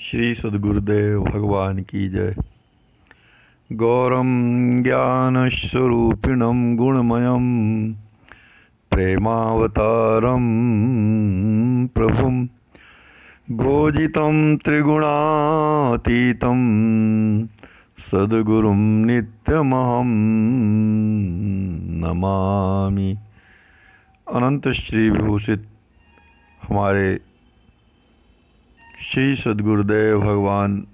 श्री सद्गुरुदेव भगवान की जय। गौरम ज्ञान स्वरूपिणम गुणमयम प्रेमावतारम प्रभुम भोजितं त्रिगुणातीतं सद्गुरुं नित्यमहं नमामि। अनंत श्री विभूषित हमारे श्री सद्गुरुदेव भगवान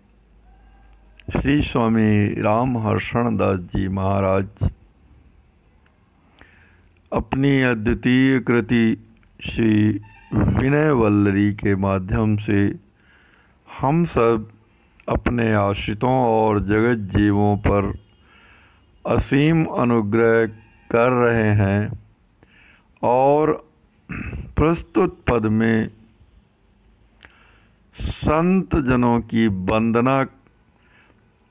श्री स्वामी राम हर्षण दास जी महाराज अपनी अद्वितीय कृति श्री विनय वल्लरी के माध्यम से हम सब अपने आश्रितों और जगत जीवों पर असीम अनुग्रह कर रहे हैं और प्रस्तुत पद में संत जनों की वंदना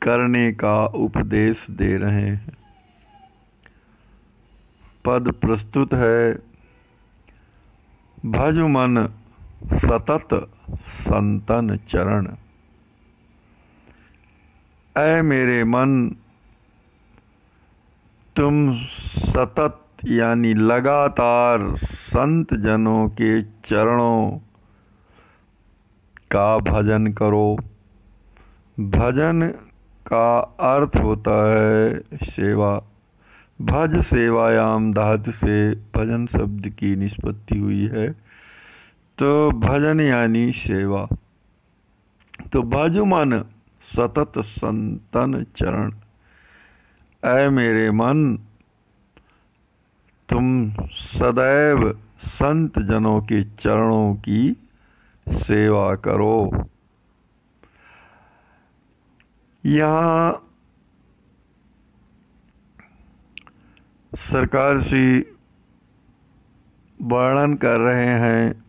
करने का उपदेश दे रहे हैं। पद प्रस्तुत है। भज मन सतत संतन चरण। ऐ मेरे मन, तुम सतत यानी लगातार संत जनों के चरणों का भजन करो। भजन का अर्थ होता है सेवा। भज सेवायाम धातु से भजन शब्द की निष्पत्ति हुई है, तो भजन यानी सेवा। तो भज मन सतत संतन चरण। ऐ मेरे मन, तुम सदैव संत जनों के चरणों की सेवा करो। यहाँ सरकार श्री वर्णन कर रहे हैं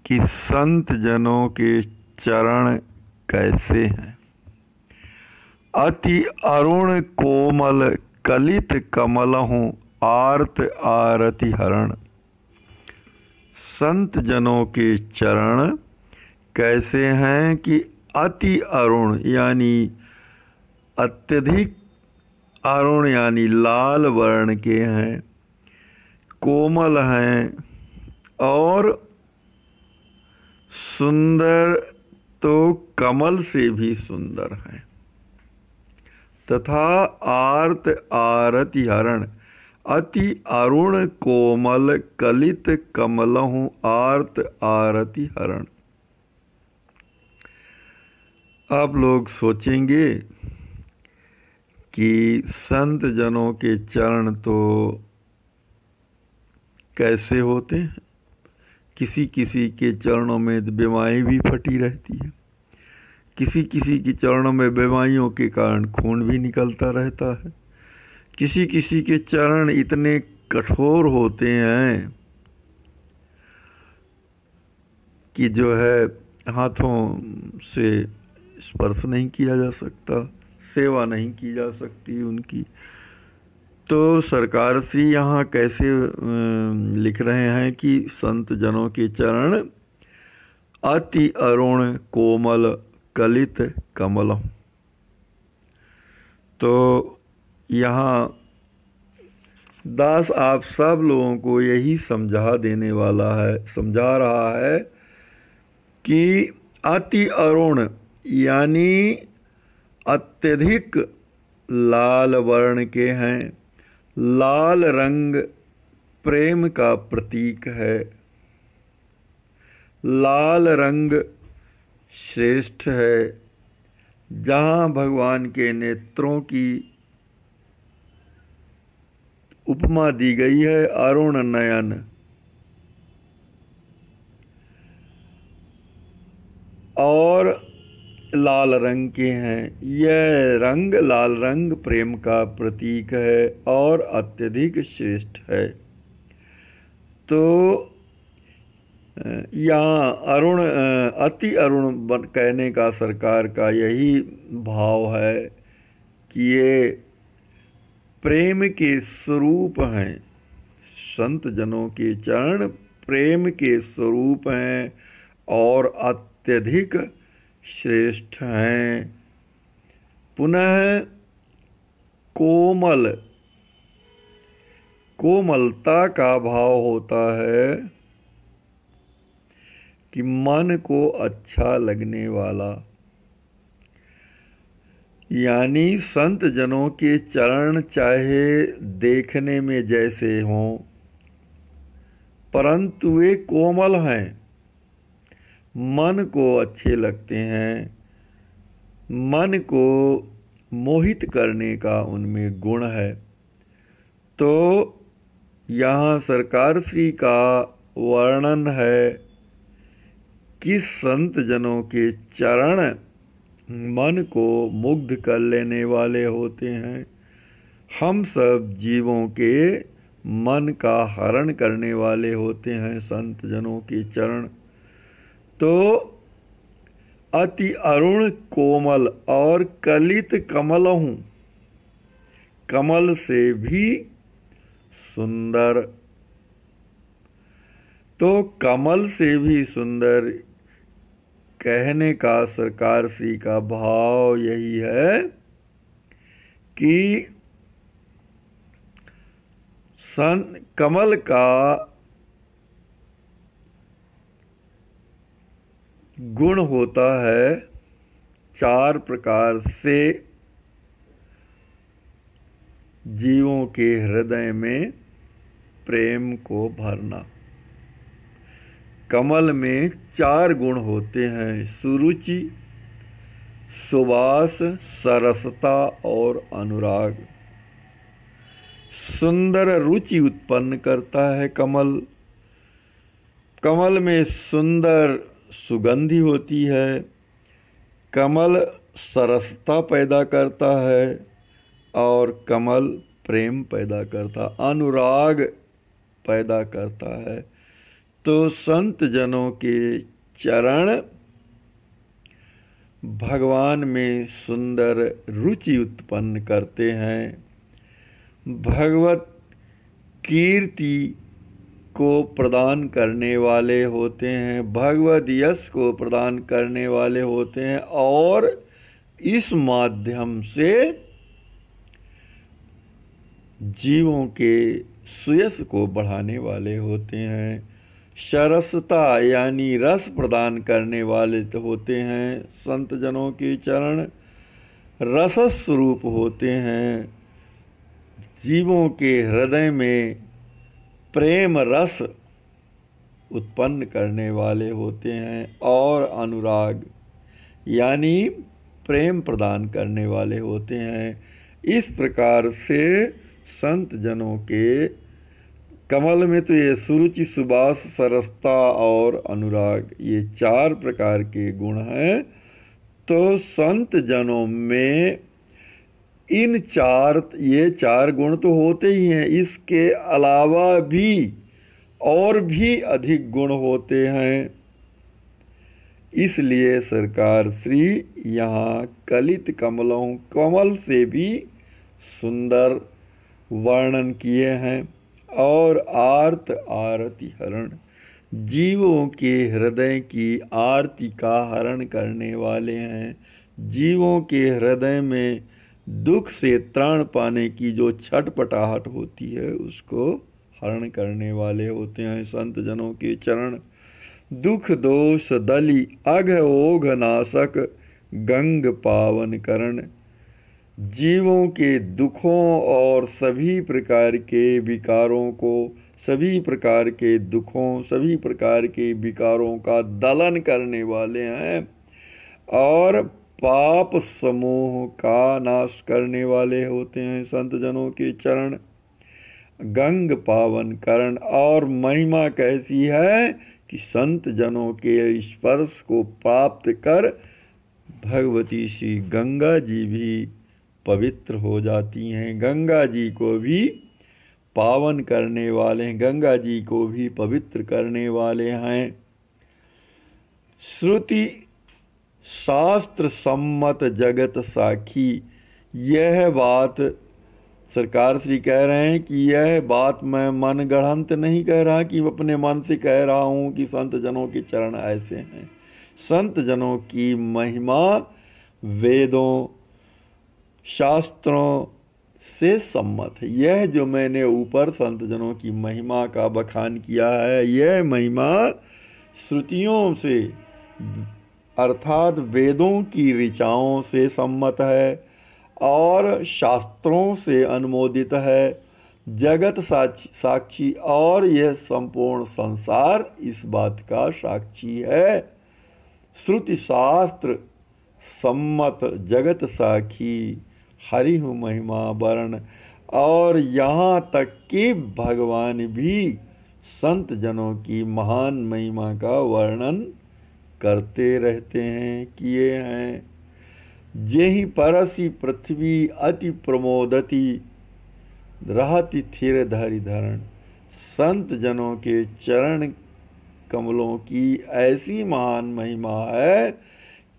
कि संत जनों के चरण कैसे हैं। अति अरुण कोमल कलित कमलहु आर्त आरति हरण। संत जनों के चरण कैसे हैं कि अति अरुण यानी अत्यधिक अरुण यानी लाल वर्ण के हैं, कोमल हैं और सुंदर तो कमल से भी सुंदर हैं, तथा आर्त आरति हरण। अति अरुण कोमल कलित कमलहु आर्त आरति हरण। आप लोग सोचेंगे कि संत जनों के चरण तो कैसे होते हैं। किसी किसी के चरणों में बीमारी भी फटी रहती है, किसी किसी के चरणों में बीमारियों के कारण खून भी निकलता रहता है, किसी किसी के चरण इतने कठोर होते हैं कि जो है हाथों से स्पर्श नहीं किया जा सकता, सेवा नहीं की जा सकती उनकी। तो सरकार श्री यहाँ कैसे लिख रहे हैं कि संत जनों के चरण अति अरुण कोमल कलित कमल। तो यहाँ दास आप सब लोगों को यही समझा देने वाला है, समझा रहा है कि अति अरुण यानी अत्यधिक लाल वर्ण के हैं। लाल रंग प्रेम का प्रतीक है। लाल रंग श्रेष्ठ है। जहाँ भगवान के नेत्रों की उपमा दी गई है अरुण नयन, और लाल रंग के हैं। यह रंग लाल रंग प्रेम का प्रतीक है और अत्यधिक श्रेष्ठ है। तो यहाँ अरुण अति अरुण कहने का सरकार का यही भाव है कि ये प्रेम के स्वरूप हैं। संत जनों के चरण प्रेम के स्वरूप हैं और अत्यधिक श्रेष्ठ हैं। पुनः कोमल, कोमलता का भाव होता है कि मन को अच्छा लगने वाला, यानी संत जनों के चरण चाहे देखने में जैसे हों, परंतु वे कोमल हैं, मन को अच्छे लगते हैं, मन को मोहित करने का उनमें गुण है। तो यहाँ सरकार श्री का वर्णन है कि संत जनों के चरण मन को मुग्ध कर लेने वाले होते हैं। हम सब जीवों के मन का हरण करने वाले होते हैं संत जनों के चरण। तो अति अरुण कोमल और कलित कमल हूँ, कमल से भी सुंदर। तो कमल से भी सुंदर कहने का सरकार श्री का भाव यही है कि कमल का गुण होता है 4 प्रकार से जीवों के हृदय में प्रेम को भरना। कमल में 4 गुण होते हैं, सुरुचि, सुवास, सरसता और अनुराग। सुंदर रुचि उत्पन्न करता है कमल। कमल में सुंदर सुगंधि होती है। कमल सरसता पैदा करता है और कमल प्रेम पैदा करता, अनुराग पैदा करता है। तो संत जनों के चरण भगवान में सुंदर रुचि उत्पन्न करते हैं। भगवत कीर्ति को प्रदान करने वाले होते हैं, भगवत यश को प्रदान करने वाले होते हैं और इस माध्यम से जीवों के सुयश को बढ़ाने वाले होते हैं। सरसता यानी रस प्रदान करने वाले होते हैं संत जनों के चरण, रस स्वरूप होते हैं। जीवों के हृदय में प्रेम रस उत्पन्न करने वाले होते हैं और अनुराग यानी प्रेम प्रदान करने वाले होते हैं। इस प्रकार से संत जनों के कमल में तो ये सुरुचि, सुबास, सरसता और अनुराग, ये 4 प्रकार के गुण हैं। तो संत जनों में ये 4 गुण तो होते ही हैं, इसके अलावा भी और भी अधिक गुण होते हैं। इसलिए सरकार श्री यहाँ कलित कमलों, कमल से भी सुंदर वर्णन किए हैं। और आर्त आरति हरण, जीवों के हृदय की आरती का हरण करने वाले हैं। जीवों के हृदय में दुख से त्राण पाने की जो छटपटाहट होती है उसको हरण करने वाले होते हैं संत जनों के चरण। दुख दोष दली अघ ओघ नाशक गंग पावन करण, जीवों के दुखों और सभी प्रकार के विकारों को, सभी प्रकार के दुखों, सभी प्रकार के विकारों का दलन करने वाले हैं और पाप समूह का नाश करने वाले होते हैं संत जनों के चरण। गंग पावन करण, और महिमा कैसी है कि संत जनों के स्पर्श को प्राप्त कर भगवती श्री गंगा जी भी पवित्र हो जाती हैं। गंगा जी को भी पावन करने वाले हैं, गंगा जी को भी पवित्र करने वाले हैं। श्रुति शास्त्र सम्मत जगत साखी, यह बात सरकार श्री कह रहे हैं कि यह बात मैं मन गढ़ंत नहीं कह रहा कि अपने मन से कह रहा हूँ कि संत जनों के चरण ऐसे हैं। संत जनों की महिमा वेदों शास्त्रों से सम्मत है। यह जो मैंने ऊपर संत जनों की महिमा का बखान किया है, यह महिमा श्रुतियों से अर्थात वेदों की ऋचाओं से सम्मत है और शास्त्रों से अनुमोदित है, जगत साक्षी और यह संपूर्ण संसार इस बात का साक्षी है। श्रुति शास्त्र सम्मत जगत साखी हरिहु महिमा वर्ण। और यहाँ तक कि भगवान भी संत जनों की महान महिमा का वर्णन करते रहते हैं, किए हैं। जेहि परसि पृथ्वी अति प्रमोदति रहति थिर धरि धरण। संत जनों के चरण कमलों की ऐसी महान महिमा है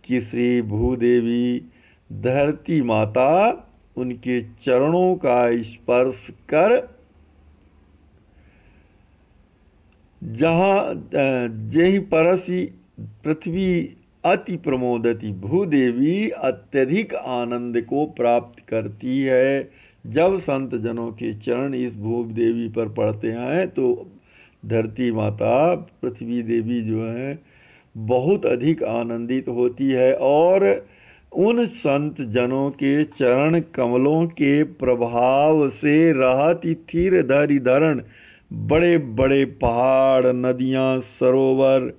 कि श्री भूदेवी धरती माता उनके चरणों का स्पर्श कर जहाँ जेहि परसि पृथ्वी अति प्रमोदति, भूदेवी अत्यधिक आनंद को प्राप्त करती है। जब संत जनों के चरण इस भूदेवी पर पड़ते हैं तो धरती माता पृथ्वी देवी जो है बहुत अधिक आनंदित होती है और उन संत जनों के चरण कमलों के प्रभाव से रहति थिर धरि धरण। बड़े बड़े पहाड़, नदियाँ, सरोवर,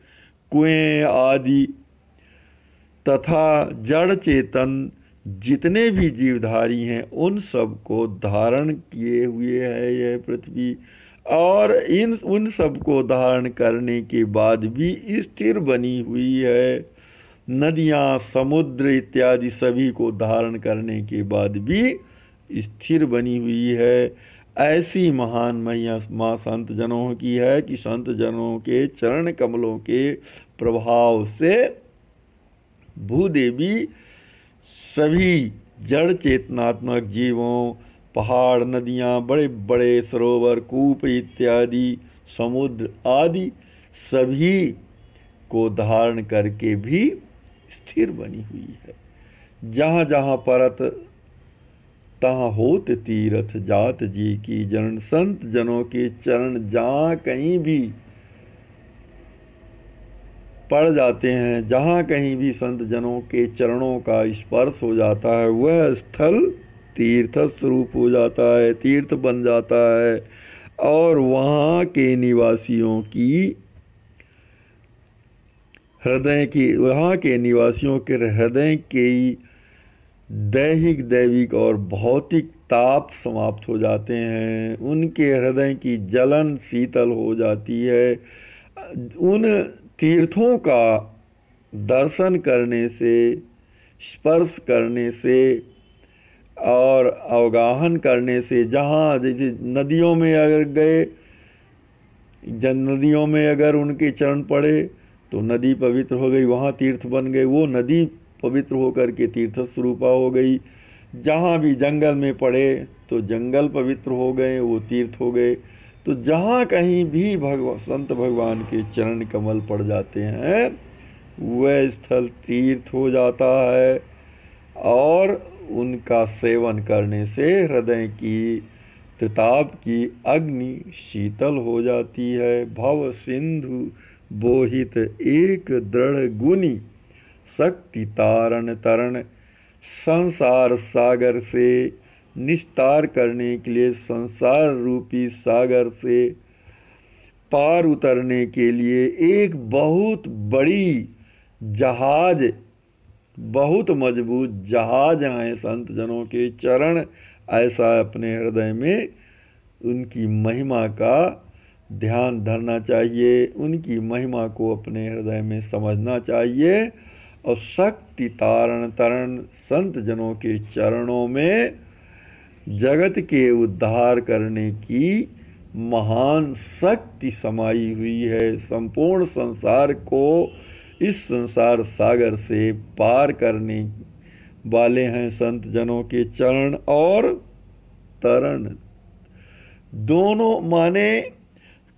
कुएं आदि तथा जड़ चेतन जितने भी जीवधारी हैं उन सब को धारण किए हुए है यह पृथ्वी। और उन सब को धारण करने के बाद भी स्थिर बनी हुई है। नदियाँ, समुद्र इत्यादि सभी को धारण करने के बाद भी स्थिर बनी हुई है। ऐसी महान महिमा माँ संत जनों की है कि संत जनों के चरण कमलों के प्रभाव से भूदेवी सभी जड़ चेतनात्मक जीवों, पहाड़, नदियाँ, बड़े बड़े सरोवर, कूप इत्यादि, समुद्र आदि सभी को धारण करके भी स्थिर बनी हुई है। जहाँ जहाँ परत तहाँ होत तीरथ जात जी की जन। संत जनों के चरण जहाँ कहीं भी पड़ जाते हैं, जहाँ कहीं भी संत जनों के चरणों का स्पर्श हो जाता है वह स्थल तीर्थ स्वरूप हो जाता है, तीर्थ बन जाता है। और वहाँ के निवासियों की वहाँ के निवासियों के हृदय की दैहिक, दैविक और भौतिक ताप समाप्त हो जाते हैं। उनके हृदय की जलन शीतल हो जाती है। उन तीर्थों का दर्शन करने से, स्पर्श करने से और अवगाहन करने से, जहाँ जैसे नदियों में अगर गए, नदियों में अगर उनके चरण पड़े तो नदी पवित्र हो गई, वहाँ तीर्थ बन गए, वो नदी पवित्र होकर के तीर्थ स्वरूपा हो गई। जहाँ भी जंगल में पड़े तो जंगल पवित्र हो गए, वो तीर्थ हो गए। तो जहाँ कहीं भी संत भगवान के चरण कमल पड़ जाते हैं वह स्थल तीर्थ हो जाता है। और उनका सेवन करने से हृदय की त्रिताप की अग्नि शीतल हो जाती है। भव सिंधु बोहित एक दृढ़ गुनी, शक्ति तारण तरण। संसार सागर से निस्तार करने के लिए, संसार रूपी सागर से पार उतरने के लिए एक बहुत बड़ी जहाज, बहुत मजबूत जहाज हैं संत जनों के चरण। ऐसा अपने हृदय में उनकी महिमा का ध्यान धरना चाहिए, उनकी महिमा को अपने हृदय में समझना चाहिए। और शक्ति तारण तरण, संत जनों के चरणों में जगत के उद्धार करने की महान शक्ति समाई हुई है। संपूर्ण संसार को इस संसार सागर से पार करने वाले हैं संत जनों के चरण और तरण। दोनों माने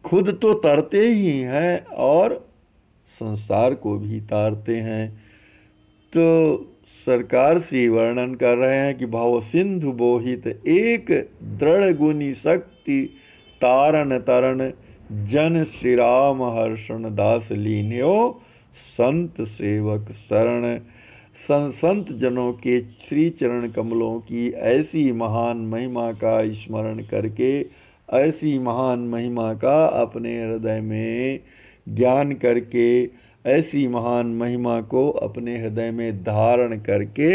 खुद तो तरते ही हैं और संसार को भी तारते हैं। तो सरकार श्री वर्णन कर रहे हैं कि भाव सिंधु बोहित एक दृढ़ गुनी शक्ति तारण तरण जन श्री राम हर्षण दास लीन्यो संत सेवक शरण। संत जनों के श्री चरण कमलों की ऐसी महान महिमा का स्मरण करके, ऐसी महान महिमा का अपने हृदय में ज्ञान करके, ऐसी महान महिमा को अपने हृदय में धारण करके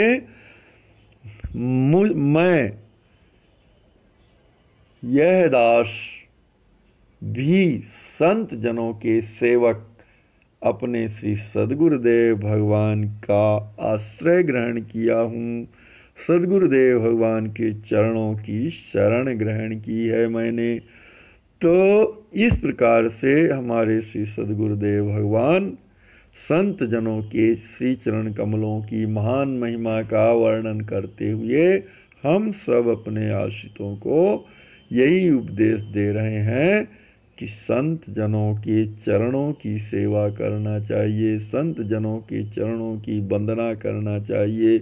मैं यह दास भी संत जनों के सेवक अपने श्री सद्गुरुदेव भगवान का आश्रय ग्रहण किया हूँ। सद्गुरुदेव भगवान के चरणों की शरण ग्रहण की है मैंने। तो इस प्रकार से हमारे श्री सद्गुरुदेव भगवान संत जनों के श्री चरण कमलों की महान महिमा का वर्णन करते हुए हम सब अपने आश्रितों को यही उपदेश दे रहे हैं कि संत जनों के चरणों की सेवा करना चाहिए, संत जनों के चरणों की वंदना करना चाहिए,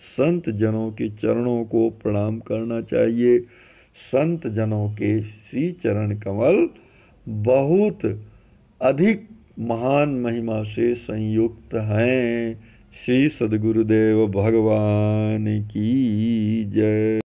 संत जनों के चरणों को प्रणाम करना चाहिए। संत जनों के श्री चरण कमल बहुत अधिक महान महिमा से संयुक्त हैं। श्री सद्गुरुदेव भगवान की जय।